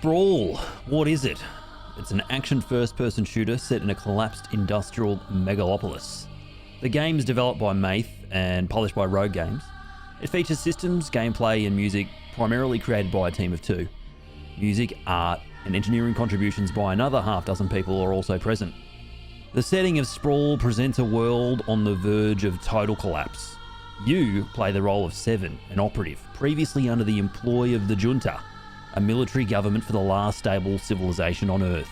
SPRAWL, what is it? It's an action first-person shooter set in a collapsed industrial megalopolis. The game is developed by Maeth and published by Rogue Games. It features systems, gameplay and music primarily created by a team of two. Music, art and engineering contributions by another half dozen people are also present. The setting of SPRAWL presents a world on the verge of total collapse. You play the role of Seven, an operative, previously under the employ of the Junta, a military government for the last stable civilization on Earth.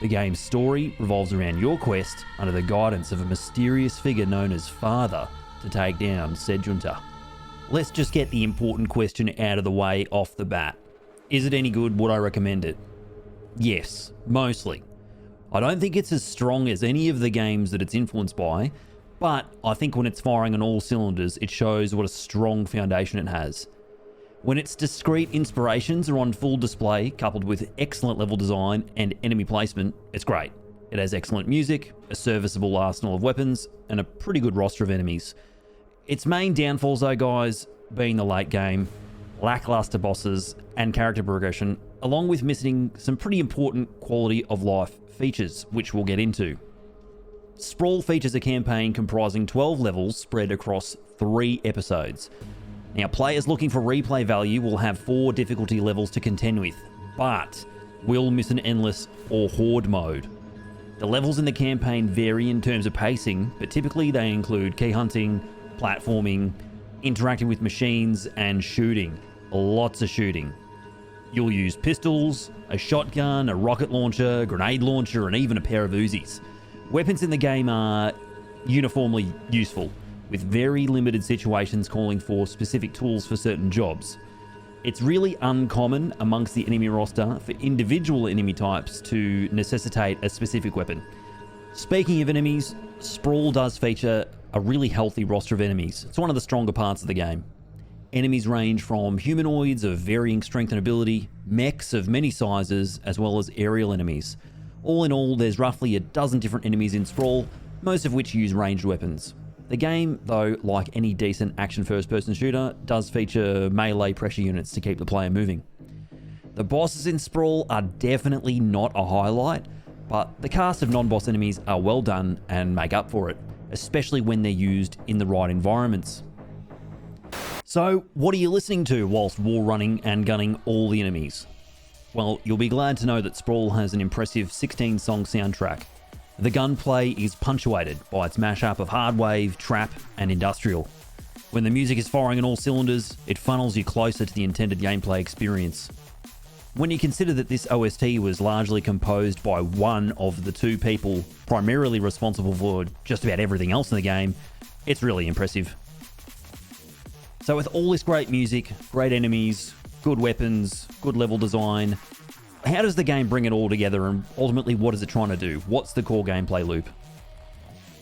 The game's story revolves around your quest under the guidance of a mysterious figure known as Father to take down said Junta. Let's just get the important question out of the way off the bat. Is it any good? Would I recommend it? Yes, mostly. I don't think it's as strong as any of the games that it's influenced by, but I think when it's firing on all cylinders, it shows what a strong foundation it has. When its discrete inspirations are on full display, coupled with excellent level design and enemy placement, it's great. It has excellent music, a serviceable arsenal of weapons, and a pretty good roster of enemies. Its main downfalls though, guys, being the late game, lackluster bosses, and character progression, along with missing some pretty important quality of life features, which we'll get into. SPRAWL features a campaign comprising 12 levels spread across 3 episodes. Now, players looking for replay value will have 4 difficulty levels to contend with, but will miss an endless or horde mode. The levels in the campaign vary in terms of pacing, but typically they include key hunting, platforming, interacting with machines, and shooting. Lots of shooting. You'll use pistols, a shotgun, a rocket launcher, a grenade launcher, and even a pair of Uzis. Weapons in the game are uniformly useful, with very limited situations calling for specific tools for certain jobs. It's really uncommon amongst the enemy roster for individual enemy types to necessitate a specific weapon. Speaking of enemies, SPRAWL does feature a really healthy roster of enemies. It's one of the stronger parts of the game. Enemies range from humanoids of varying strength and ability, mechs of many sizes, as well as aerial enemies. All in all, there's roughly a dozen different enemies in SPRAWL, most of which use ranged weapons. The game, though, like any decent action first-person shooter, does feature melee pressure units to keep the player moving. The bosses in SPRAWL are definitely not a highlight, but the cast of non-boss enemies are well done and make up for it, especially when they're used in the right environments. So, what are you listening to whilst wall running and gunning all the enemies? Well, you'll be glad to know that SPRAWL has an impressive 16-song soundtrack. The gunplay is punctuated by its mashup of hardwave, trap, and industrial. When the music is firing on all cylinders, it funnels you closer to the intended gameplay experience. When you consider that this OST was largely composed by one of the 2 people primarily responsible for just about everything else in the game, it's really impressive. So with all this great music, great enemies, good weapons, good level design, how does the game bring it all together, and ultimately what is it trying to do? What's the core gameplay loop?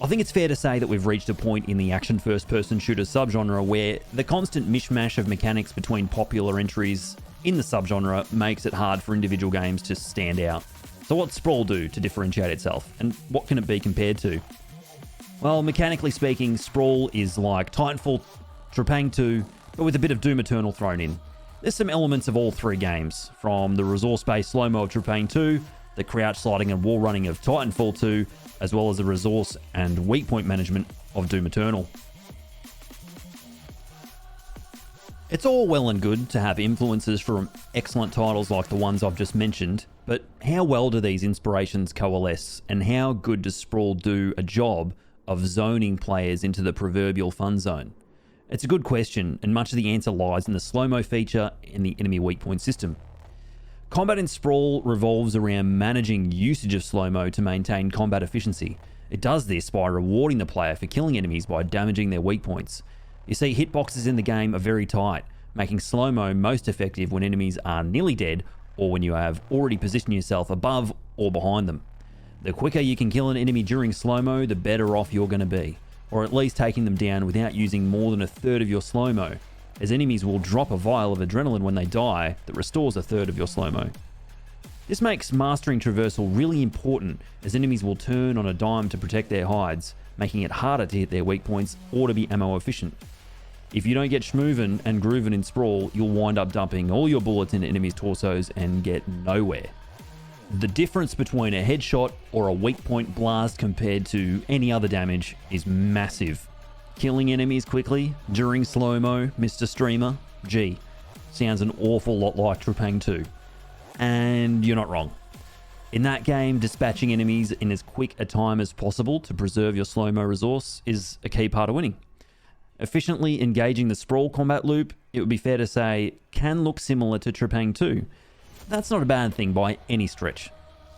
I think it's fair to say that we've reached a point in the action first-person shooter subgenre where the constant mishmash of mechanics between popular entries in the subgenre makes it hard for individual games to stand out. So what's SPRAWL do to differentiate itself, and what can it be compared to? Well, mechanically speaking, SPRAWL is like Titanfall, Trepang 2, but with a bit of Doom Eternal thrown in. There's some elements of all 3 games, from the resource-based slow-mo of Trepang 2, the crouch sliding and wall running of Titanfall 2, as well as the resource and weak point management of Doom Eternal. It's all well and good to have influences from excellent titles like the ones I've just mentioned, but how well do these inspirations coalesce, and how good does SPRAWL do a job of zoning players into the proverbial fun zone? It's a good question, and much of the answer lies in the slow-mo feature and the enemy weak point system. Combat in SPRAWL revolves around managing usage of slow-mo to maintain combat efficiency. It does this by rewarding the player for killing enemies by damaging their weak points. You see, hitboxes in the game are very tight, making slow-mo most effective when enemies are nearly dead or when you have already positioned yourself above or behind them. The quicker you can kill an enemy during slow-mo, the better off you're going to be, or at least taking them down without using more than a third of your slow-mo, as enemies will drop a vial of adrenaline when they die that restores a third of your slow-mo. This makes mastering traversal really important, as enemies will turn on a dime to protect their hides, making it harder to hit their weak points or to be ammo efficient. If you don't get schmoovin' and groovin' in Sprawl, you'll wind up dumping all your bullets into enemies' torsos and get nowhere. The difference between a headshot or a weak point blast compared to any other damage is massive. Killing enemies quickly during slow-mo, Mr. Streamer, gee, sounds an awful lot like Trepang 2. And you're not wrong. In that game, dispatching enemies in as quick a time as possible to preserve your slow-mo resource is a key part of winning. Efficiently engaging the Sprawl combat loop, it would be fair to say, can look similar to Trepang 2. That's not a bad thing by any stretch.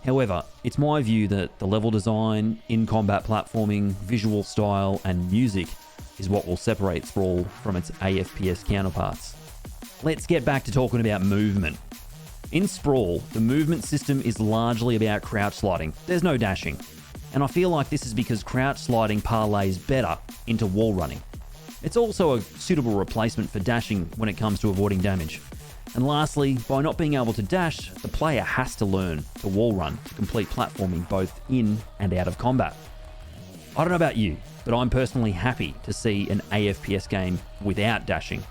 However, it's my view that the level design, in-combat platforming, visual style, and music is what will separate Sprawl from its AFPS counterparts. Let's get back to talking about movement. In Sprawl, the movement system is largely about crouch sliding. There's no dashing. And I feel like this is because crouch sliding parlays better into wall running. It's also a suitable replacement for dashing when it comes to avoiding damage. And lastly, by not being able to dash, the player has to learn to wall run to complete platforming both in and out of combat. I don't know about you, but I'm personally happy to see an AFPS game without dashing.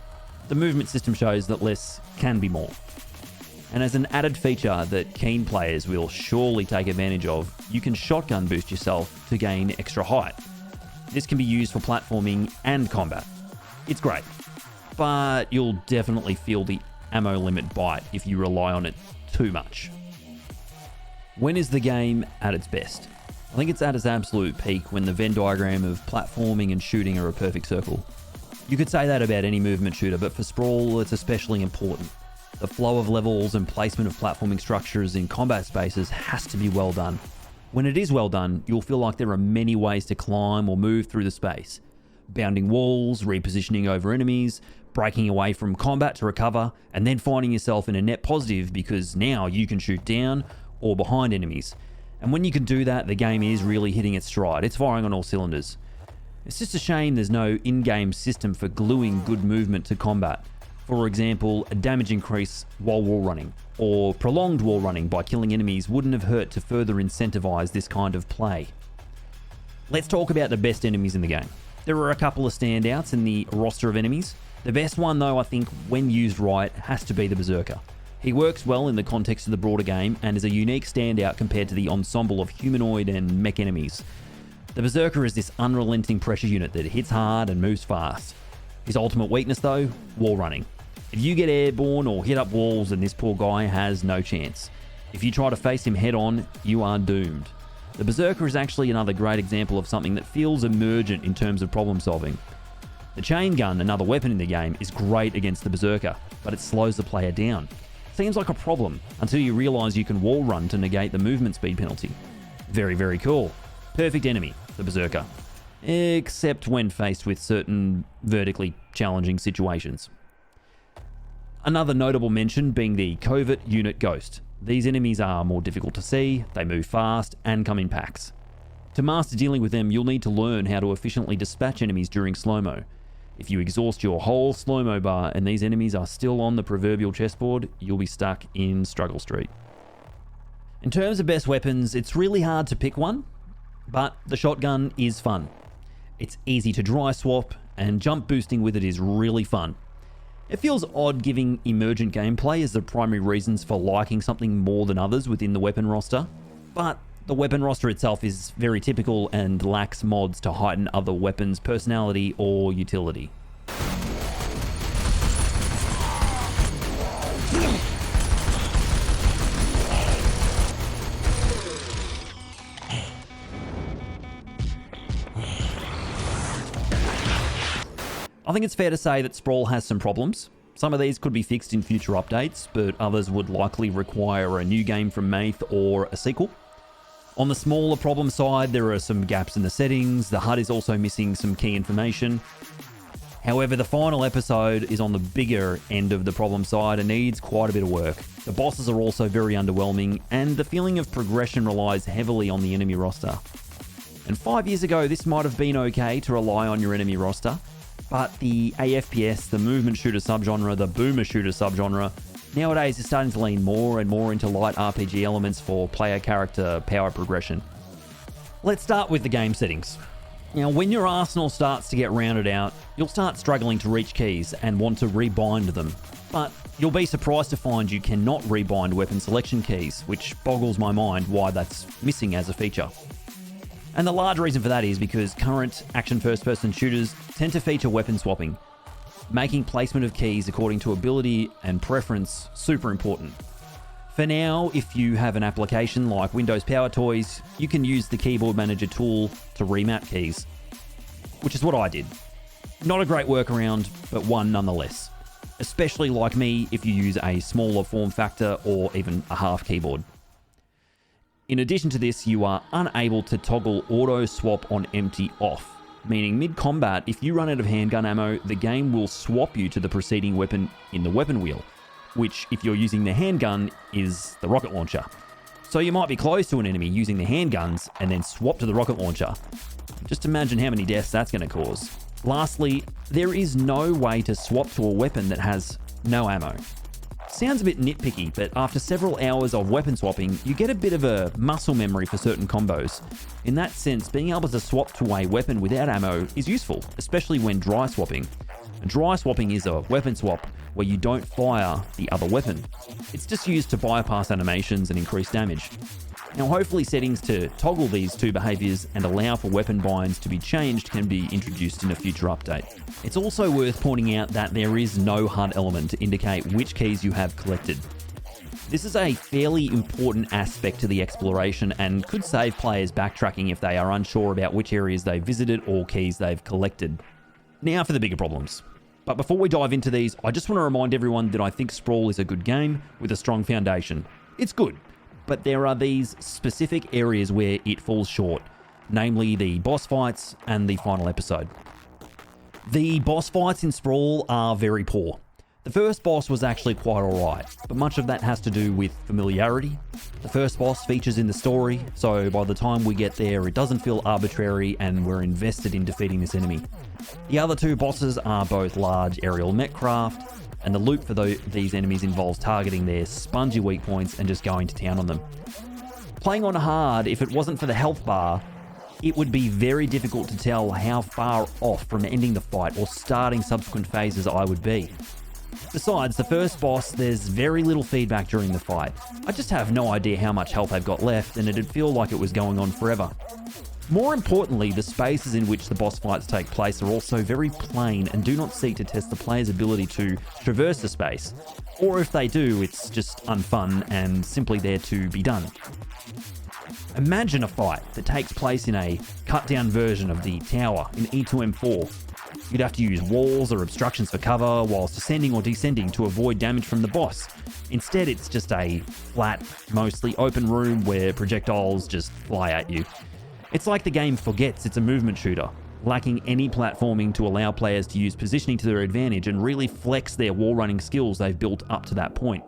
The movement system shows that less can be more. And as an added feature that keen players will surely take advantage of, you can shotgun boost yourself to gain extra height. This can be used for platforming and combat. It's great, but you'll definitely feel the ammo limit bite if you rely on it too much. When is the game at its best? I think it's at its absolute peak when the Venn diagram of platforming and shooting are a perfect circle. You could say that about any movement shooter, but for Sprawl it's especially important. The flow of levels and placement of platforming structures in combat spaces has to be well done. When it is well done, you'll feel like there are many ways to climb or move through the space. Bounding walls, repositioning over enemies, breaking away from combat to recover, and then finding yourself in a net positive because now you can shoot down or behind enemies. And when you can do that, the game is really hitting its stride. It's firing on all cylinders. It's just a shame there's no in-game system for gluing good movement to combat. For example, a damage increase while wall running, or prolonged wall running by killing enemies wouldn't have hurt to further incentivize this kind of play. Let's talk about the best enemies in the game. There are a couple of standouts in the roster of enemies. The best one though, I think, when used right, has to be the Berserker. He works well in the context of the broader game and is a unique standout compared to the ensemble of humanoid and mech enemies. The Berserker is this unrelenting pressure unit that hits hard and moves fast. His ultimate weakness though, wall running. If you get airborne or hit up walls, then this poor guy has no chance. If you try to face him head on, you are doomed. The Berserker is actually another great example of something that feels emergent in terms of problem solving. The chain gun, another weapon in the game, is great against the Berserker, but it slows the player down. Seems like a problem until you realise you can wall run to negate the movement speed penalty. Very, very cool. Perfect enemy, the Berserker. Except when faced with certain vertically challenging situations. Another notable mention being the Covert Unit Ghost. These enemies are more difficult to see, they move fast, and come in packs. To master dealing with them, you'll need to learn how to efficiently dispatch enemies during slow-mo. If you exhaust your whole slow-mo bar and these enemies are still on the proverbial chessboard, you'll be stuck in Struggle Street. In terms of best weapons, it's really hard to pick one, but the shotgun is fun. It's easy to dry swap, and jump boosting with it is really fun. It feels odd giving emergent gameplay as the primary reasons for liking something more than others within the weapon roster, but the weapon roster itself is very typical and lacks mods to heighten other weapons' personality or utility. I think it's fair to say that Sprawl has some problems. Some of these could be fixed in future updates, but others would likely require a new game from Maeth or a sequel. On the smaller problem side, there are some gaps in the settings. The HUD is also missing some key information. However, the final episode is on the bigger end of the problem side and needs quite a bit of work. The bosses are also very underwhelming, and the feeling of progression relies heavily on the enemy roster. And 5 years ago, this might have been okay to rely on your enemy roster, but the AFPS, the movement shooter subgenre, the boomer shooter subgenre, nowadays is starting to lean more and more into light RPG elements for player character power progression. Let's start with the game settings. Now, when your arsenal starts to get rounded out, you'll start struggling to reach keys and want to rebind them. But you'll be surprised to find you cannot rebind weapon selection keys, which boggles my mind why that's missing as a feature. And the large reason for that is because current action first-person shooters tend to feature weapon swapping, making placement of keys according to ability and preference super important. For now, if you have an application like Windows Power Toys, you can use the Keyboard Manager tool to remat keys, which is what I did. Not a great workaround, but one nonetheless. Especially like me if you use a smaller form factor or even a half keyboard. In addition to this, you are unable to toggle auto swap on empty off, meaning mid-combat, if you run out of handgun ammo, the game will swap you to the preceding weapon in the weapon wheel, which, if you're using the handgun, is the rocket launcher. So you might be close to an enemy using the handguns and then swap to the rocket launcher. Just imagine how many deaths that's going to cause. Lastly, there is no way to swap to a weapon that has no ammo. Sounds a bit nitpicky, but after several hours of weapon swapping, you get a bit of a muscle memory for certain combos. In that sense, being able to swap to a weapon without ammo is useful, especially when dry swapping. Dry swapping is a weapon swap where you don't fire the other weapon. It's just used to bypass animations and increase damage. Now, hopefully settings to toggle these two behaviors and allow for weapon binds to be changed can be introduced in a future update. It's also worth pointing out that there is no HUD element to indicate which keys you have collected. This is a fairly important aspect to the exploration and could save players backtracking if they are unsure about which areas they visited or keys they've collected. Now for the bigger problems. But before we dive into these, I just want to remind everyone that I think SPRAWL is a good game with a strong foundation. It's good, but there are these specific areas where it falls short, namely the boss fights and the final episode. The boss fights in SPRAWL are very poor. The first boss was actually quite alright, but much of that has to do with familiarity. The first boss features in the story, so by the time we get there it doesn't feel arbitrary and we're invested in defeating this enemy. The other two bosses are both large aerial mech craft, and the loop for these enemies involves targeting their spongy weak points and just going to town on them. Playing on hard, if it wasn't for the health bar, it would be very difficult to tell how far off from ending the fight or starting subsequent phases I would be. Besides, the first boss, there's very little feedback during the fight. I just have no idea how much health I've got left, and it'd feel like it was going on forever. More importantly, the spaces in which the boss fights take place are also very plain and do not seek to test the player's ability to traverse the space. Or if they do, it's just unfun and simply there to be done. Imagine a fight that takes place in a cut-down version of the tower in E2M4. You'd have to use walls or obstructions for cover whilst ascending or descending to avoid damage from the boss. Instead, it's just a flat, mostly open room where projectiles just fly at you. It's like the game forgets it's a movement shooter, lacking any platforming to allow players to use positioning to their advantage and really flex their wall running skills they've built up to that point.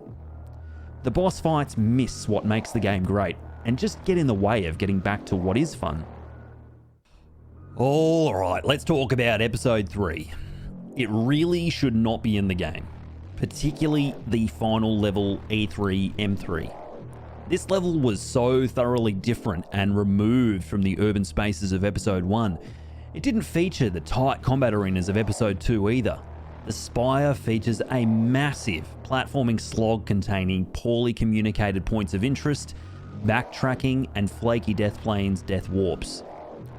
The boss fights miss what makes the game great, and just get in the way of getting back to what is fun. Alright, let's talk about Episode 3. It really should not be in the game, particularly the final level E3-M3. This level was so thoroughly different and removed from the urban spaces of Episode 1. It didn't feature the tight combat arenas of Episode 2 either. The Spire features a massive platforming slog containing poorly communicated points of interest, backtracking, and flaky death planes, death warps.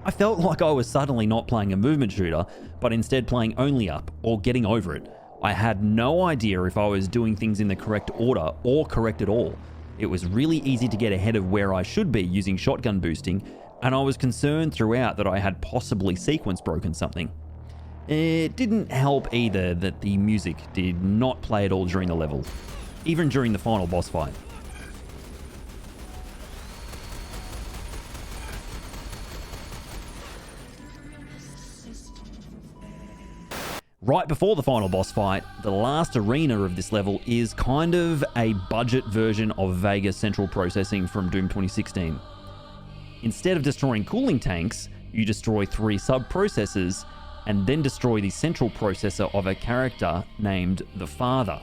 I felt like I was suddenly not playing a movement shooter, but instead playing only up, or getting over it. I had no idea if I was doing things in the correct order, or correct at all. It was really easy to get ahead of where I should be using shotgun boosting, and I was concerned throughout that I had possibly sequence broken something. It didn't help either that the music did not play at all during the level, even during the final boss fight. Right before the final boss fight, the last arena of this level is kind of a budget version of Vega Central Processing from Doom 2016. Instead of destroying cooling tanks, you destroy 3 sub-processors and then destroy the central processor of a character named the Father,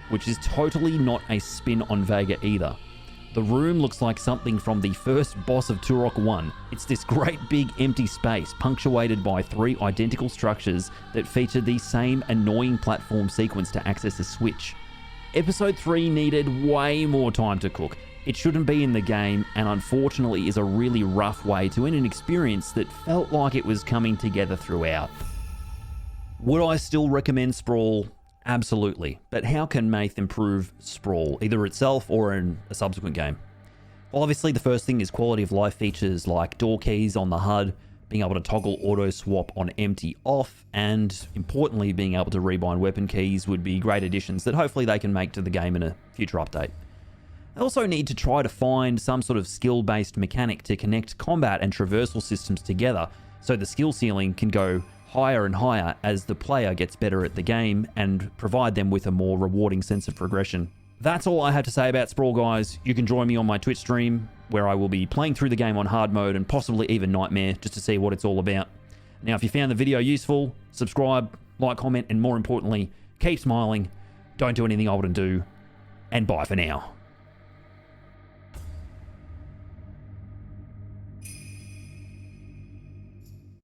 which is totally not a spin on Vega either. The room looks like something from the first boss of Turok 1. It's this great big empty space punctuated by 3 identical structures that feature the same annoying platform sequence to access a switch. Episode 3 needed way more time to cook. It shouldn't be in the game, and unfortunately is a really rough way to end an experience that felt like it was coming together throughout. Would I still recommend SPRAWL? Absolutely. But how can Maeth improve SPRAWL, either itself or in a subsequent game? Well, obviously the first thing is quality of life features like door keys on the HUD, being able to toggle auto swap on empty off, and importantly being able to rebind weapon keys would be great additions that hopefully they can make to the game in a future update. They also need to try to find some sort of skill-based mechanic to connect combat and traversal systems together so the skill ceiling can go higher and higher as the player gets better at the game and provide them with a more rewarding sense of progression. That's all I have to say about SPRAWL, guys. You can join me on my Twitch stream where I will be playing through the game on hard mode and possibly even Nightmare just to see what it's all about. Now, if you found the video useful, subscribe, like, comment, and more importantly, keep smiling, don't do anything I wouldn't do, and bye for now.